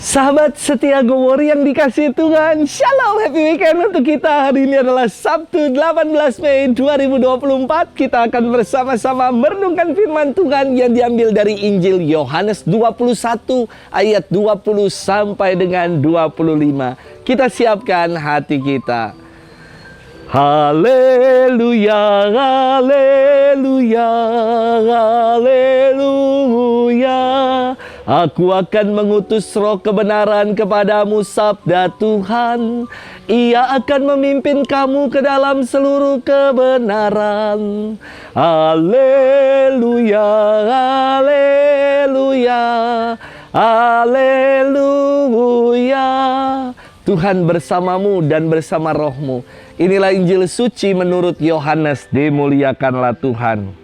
Sahabat setia Gowori yang dikasih Tuhan, Shalom, happy weekend untuk kita. Hari ini adalah Sabtu 18 Mei 2024. Kita akan bersama-sama merenungkan firman Tuhan yang diambil dari Injil Yohanes 21 ayat 20 sampai dengan 25. Kita siapkan hati kita. Haleluya, haleluya, haleluya. Aku akan mengutus roh kebenaran kepadamu, sabda Tuhan. Ia akan memimpin kamu ke dalam seluruh kebenaran. Haleluya, haleluya, haleluya. Tuhan bersamamu dan bersama rohmu. Inilah Injil suci menurut Yohanes. Dimuliakanlah Tuhan.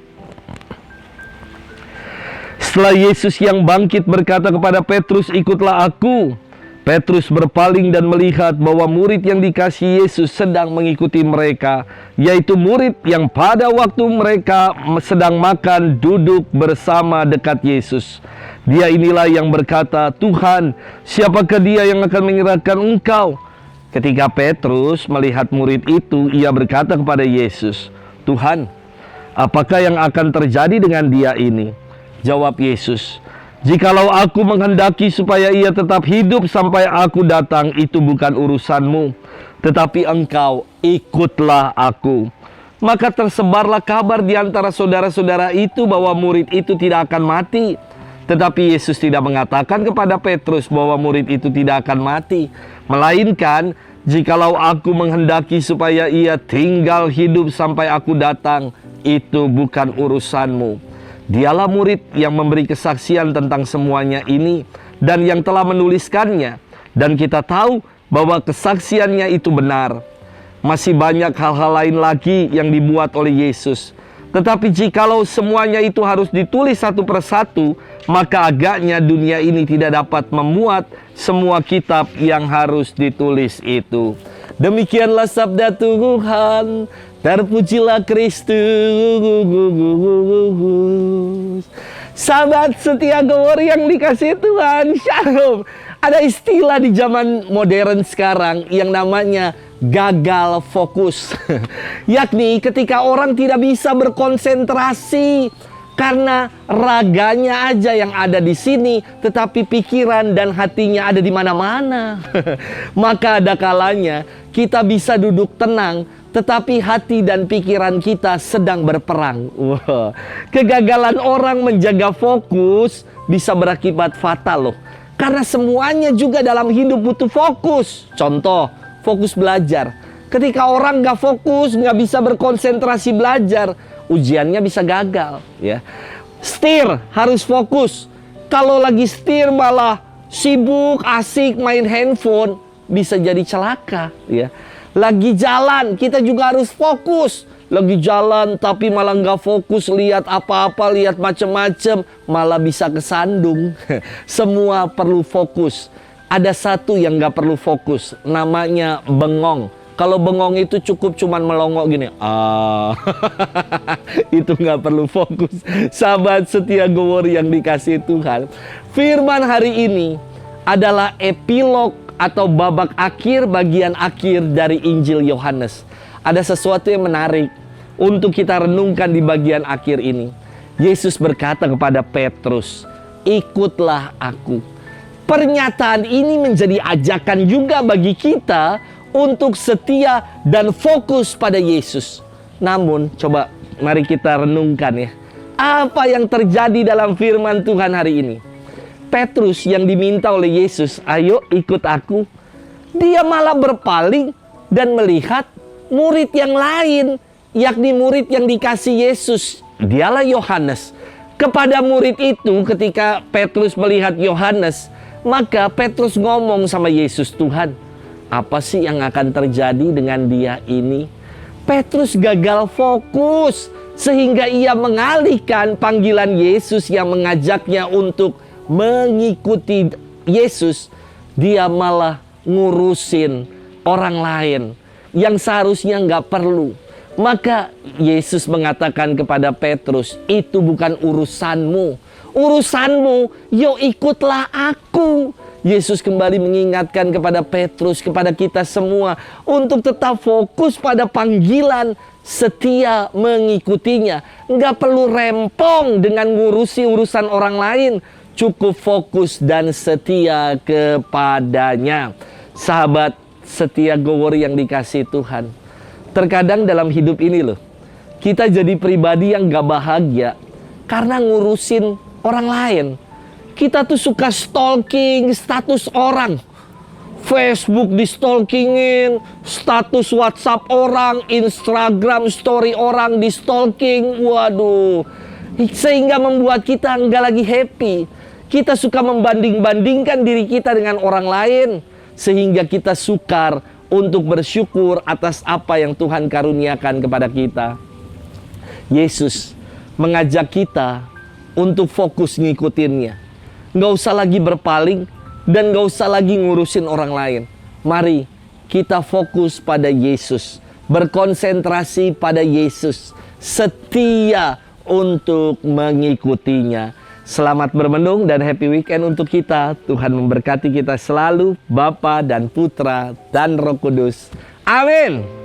Setelah Yesus yang bangkit berkata kepada Petrus, "Ikutlah aku." Petrus berpaling dan melihat bahwa murid yang dikasihi Yesus sedang mengikuti mereka, yaitu murid yang pada waktu mereka sedang makan duduk bersama dekat Yesus. Dia inilah yang berkata, "Tuhan, siapakah dia yang akan menyerahkan Engkau?" Ketika Petrus melihat murid itu, ia berkata kepada Yesus, "Tuhan, apakah yang akan terjadi dengan dia ini?" Jawab Yesus, "Jikalau aku menghendaki supaya ia tetap hidup sampai aku datang, itu bukan urusanmu. Tetapi engkau ikutlah aku." Maka tersebarlah kabar di antara saudara-saudara itu bahwa murid itu tidak akan mati. Tetapi Yesus tidak mengatakan kepada Petrus bahwa murid itu tidak akan mati. Melainkan, "Jikalau aku menghendaki supaya ia tinggal hidup sampai aku datang, itu bukan urusanmu." Dialah murid yang memberi kesaksian tentang semuanya ini dan yang telah menuliskannya. Dan kita tahu bahwa kesaksiannya itu benar. Masih banyak hal-hal lain lagi yang dibuat oleh Yesus. Tetapi jikalau semuanya itu harus ditulis satu persatu, maka agaknya dunia ini tidak dapat memuat semua kitab yang harus ditulis itu. Demikianlah sabda Tuhan. Terpujilah Kristus. Sahabat setia Gowori yang dikasihi Tuhan, Shalom. Ada istilah di zaman modern sekarang yang namanya gagal fokus. Yakni ketika orang tidak bisa berkonsentrasi karena raganya aja yang ada di sini, tetapi pikiran dan hatinya ada di mana-mana. Maka ada kalanya kita bisa duduk tenang, tetapi hati dan pikiran kita sedang berperang. Wah, kegagalan orang menjaga fokus bisa berakibat fatal loh. Karena semuanya juga dalam hidup butuh fokus. Contoh, fokus belajar. Ketika orang gak fokus, gak bisa berkonsentrasi belajar, ujiannya bisa gagal. Ya, setir harus fokus. Kalau lagi setir malah sibuk, asik main handphone, bisa jadi celaka. Ya, lagi jalan kita juga harus fokus. Lagi jalan tapi malah nggak fokus, lihat apa-apa, lihat macem-macem, malah bisa kesandung. Semua perlu fokus. Ada satu yang nggak perlu fokus, namanya bengong. Kalau bengong itu cukup cuman melongo gini. Itu nggak perlu fokus. Sahabat setia Gowori yang dikasihi Tuhan, firman hari ini adalah epilog atau babak akhir, bagian akhir dari Injil Yohanes. Ada sesuatu yang menarik untuk kita renungkan di bagian akhir ini. Yesus berkata kepada Petrus, "Ikutlah aku." Pernyataan ini menjadi ajakan juga bagi kita untuk setia dan fokus pada Yesus. Namun, coba mari kita renungkan ya. Apa yang terjadi dalam firman Tuhan hari ini? Petrus yang diminta oleh Yesus, "Ayo ikut aku." Dia malah berpaling dan melihat murid yang lain, yakni murid yang dikasih Yesus. Dialah Yohanes. Kepada murid itu, ketika Petrus melihat Yohanes, maka Petrus ngomong sama Yesus, "Tuhan, apa sih yang akan terjadi dengan dia ini?" Petrus gagal fokus sehingga ia mengalihkan panggilan Yesus yang mengajaknya untuk mengikuti Yesus. Dia malah ngurusin orang lain yang seharusnya nggak perlu. Maka Yesus mengatakan kepada Petrus, "Itu bukan urusanmu. Urusanmu, yo ikutlah aku." Yesus kembali mengingatkan kepada Petrus, kepada kita semua, untuk tetap fokus pada panggilan, setia mengikutinya. Nggak perlu rempong dengan ngurusi urusan orang lain. Cukup fokus dan setia kepadanya. Sahabat setia Gowori yang dikasihi Tuhan, terkadang dalam hidup ini loh, kita jadi pribadi yang gak bahagia karena ngurusin orang lain. Kita tuh suka stalking status orang. Facebook di stalkingin, status WhatsApp orang, Instagram story orang di stalking. Waduh, sehingga membuat kita nggak lagi happy. Kita suka membanding-bandingkan diri kita dengan orang lain, sehingga kita sukar untuk bersyukur atas apa yang Tuhan karuniakan kepada kita. Yesus mengajak kita untuk fokus ngikutinnya. Nggak usah lagi berpaling dan nggak usah lagi ngurusin orang lain. Mari kita fokus pada Yesus, berkonsentrasi pada Yesus, setia untuk mengikutinya. Selamat bermenung dan happy weekend untuk kita. Tuhan memberkati kita selalu, Bapa dan Putra dan Roh Kudus. Amin.